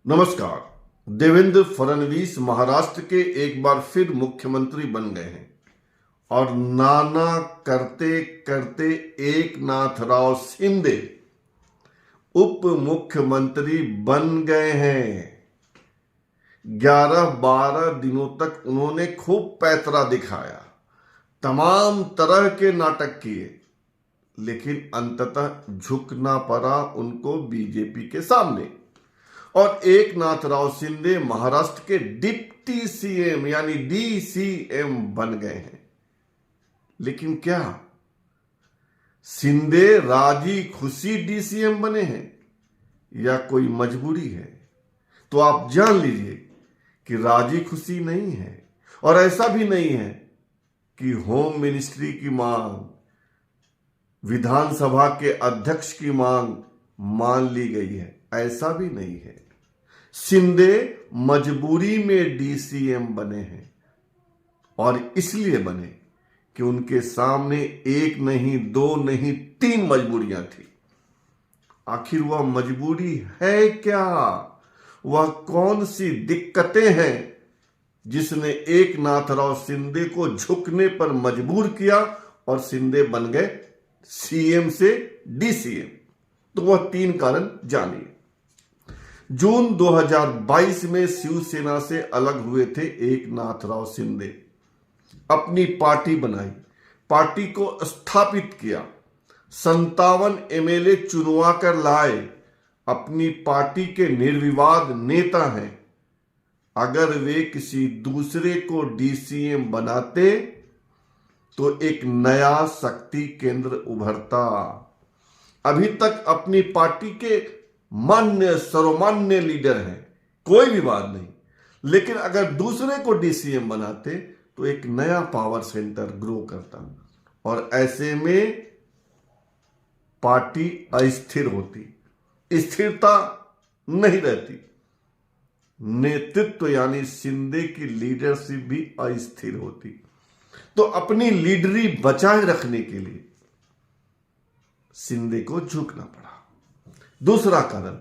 नमस्कार। देवेंद्र फडणवीस महाराष्ट्र के एक बार फिर मुख्यमंत्री बन गए हैं और नाना करते करते एकनाथ राव शिंदे उप मुख्यमंत्री बन गए हैं। 11-12 दिनों तक उन्होंने खूब पैतरा दिखाया, तमाम तरह के नाटक किए, लेकिन अंततः झुकना पड़ा उनको बीजेपी के सामने और एकनाथ राव शिंदे महाराष्ट्र के डिप्टी सीएम यानी डीसीएम बन गए हैं। लेकिन क्या शिंदे राजी खुशी डीसीएम बने हैं या कोई मजबूरी है? तो आप जान लीजिए कि राजी खुशी नहीं है और ऐसा भी नहीं है कि होम मिनिस्ट्री की मांग, विधानसभा के अध्यक्ष की मांग मान ली गई है, ऐसा भी नहीं है। शिंदे मजबूरी में डीसीएम बने हैं और इसलिए बने कि उनके सामने एक नहीं, दो नहीं, 3 मजबूरियां थी। आखिर वह मजबूरी है क्या? वह कौन सी दिक्कतें हैं जिसने एकनाथ राव शिंदे को झुकने पर मजबूर किया और शिंदे बन गए सीएम से डीसीएम? तो वह 3 कारण जानिए। जून 2022 में शिवसेना से अलग हुए थे एकनाथ राव शिंदे। अपनी पार्टी बनाई, पार्टी को स्थापित किया, 57 एमएलए चुनवा कर लाए, अपनी पार्टी के निर्विवाद नेता हैं। अगर वे किसी दूसरे को डीसीएम बनाते तो एक नया शक्ति केंद्र उभरता। अभी तक अपनी पार्टी के मान्य सर्वमान्य लीडर हैं, कोई विवाद नहीं, लेकिन अगर दूसरे को डीसीएम बनाते तो एक नया पावर सेंटर ग्रो करता और ऐसे में पार्टी अस्थिर होती, स्थिरता नहीं रहती। नेतृत्व यानी शिंदे की लीडरशिप भी अस्थिर होती। तो अपनी लीडरी बचाए रखने के लिए शिंदे को झुकना पड़ा। दूसरा कारण,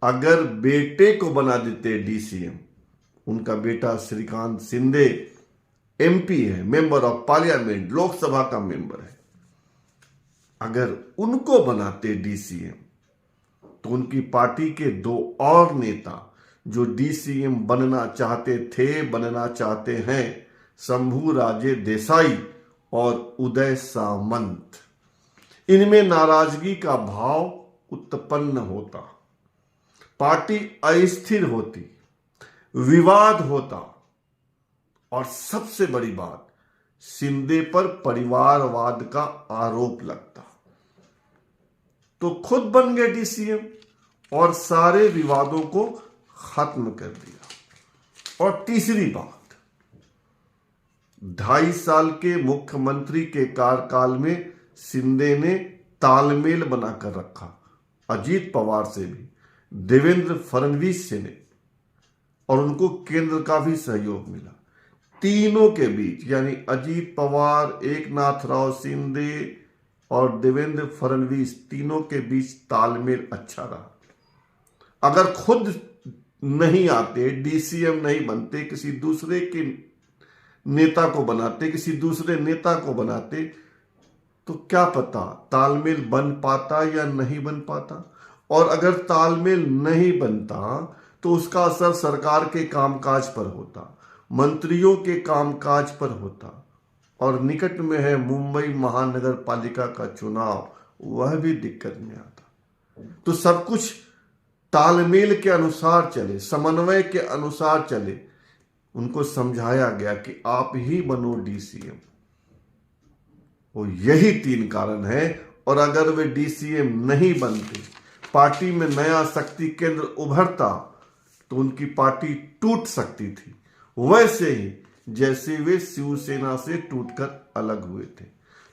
अगर बेटे को बना देते डीसीएम, उनका बेटा श्रीकांत शिंदे एमपी है, मेंबर ऑफ पार्लियामेंट, लोकसभा का मेंबर है, अगर उनको बनाते डीसीएम तो उनकी पार्टी के 2 और नेता जो डीसीएम बनना चाहते थे, बनना चाहते हैं, शंभू राजे देसाई और उदय सामंत, इनमें नाराजगी का भाव उत्पन्न होता, पार्टी अस्थिर होती, विवाद होता और सबसे बड़ी बात, शिंदे पर परिवारवाद का आरोप लगता। तो खुद बन गए डीसीएम और सारे विवादों को खत्म कर दिया। और तीसरी बात, 2.5 साल के मुख्यमंत्री के कार्यकाल में शिंदे ने तालमेल बनाकर रखा, अजीत पवार से भी, देवेंद्र फडणवीस से ने, और उनको केंद्र का भी सहयोग मिला। तीनों के बीच यानी अजीत पवार, एकनाथ राव शिंदे और देवेंद्र फडणवीस, तीनों के बीच तालमेल अच्छा रहा। अगर खुद नहीं आते, डीसीएम नहीं बनते, किसी दूसरे के नेता को बनाते, किसी दूसरे नेता को बनाते, तो क्या पता तालमेल बन पाता या नहीं बन पाता। और अगर तालमेल नहीं बनता तो उसका असर सरकार के कामकाज पर होता, मंत्रियों के कामकाज पर होता, और निकट में है मुंबई महानगर पालिका का चुनाव, वह भी दिक्कत में आता। तो सब कुछ तालमेल के अनुसार चले, समन्वय के अनुसार चले। उनको समझाया गया कि आप ही बनो डीसीएम। वो यही 3 कारण है। और अगर वे डीसीएम नहीं बनते, पार्टी में नया शक्ति केंद्र उभरता, तो उनकी पार्टी टूट सकती थी, वैसे ही जैसे वे शिवसेना से टूटकर अलग हुए थे।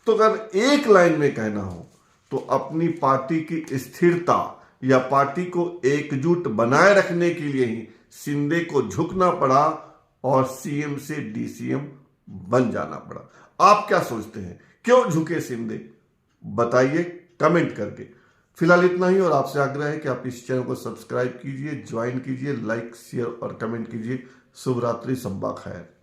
तो अगर एक लाइन में कहना हो तो अपनी पार्टी की स्थिरता या पार्टी को एकजुट बनाए रखने के लिए ही शिंदे को झुकना पड़ा और सीएम से डीसीएम बन जाना पड़ा। आप क्या सोचते हैं, क्यों झुके शिंदे? बताइए कमेंट करके। फिलहाल इतना ही, और आपसे आग्रह है कि आप इस चैनल को सब्सक्राइब कीजिए, ज्वाइन कीजिए, लाइक शेयर और कमेंट कीजिए। शुभ रात्रि, सब्बा खैर।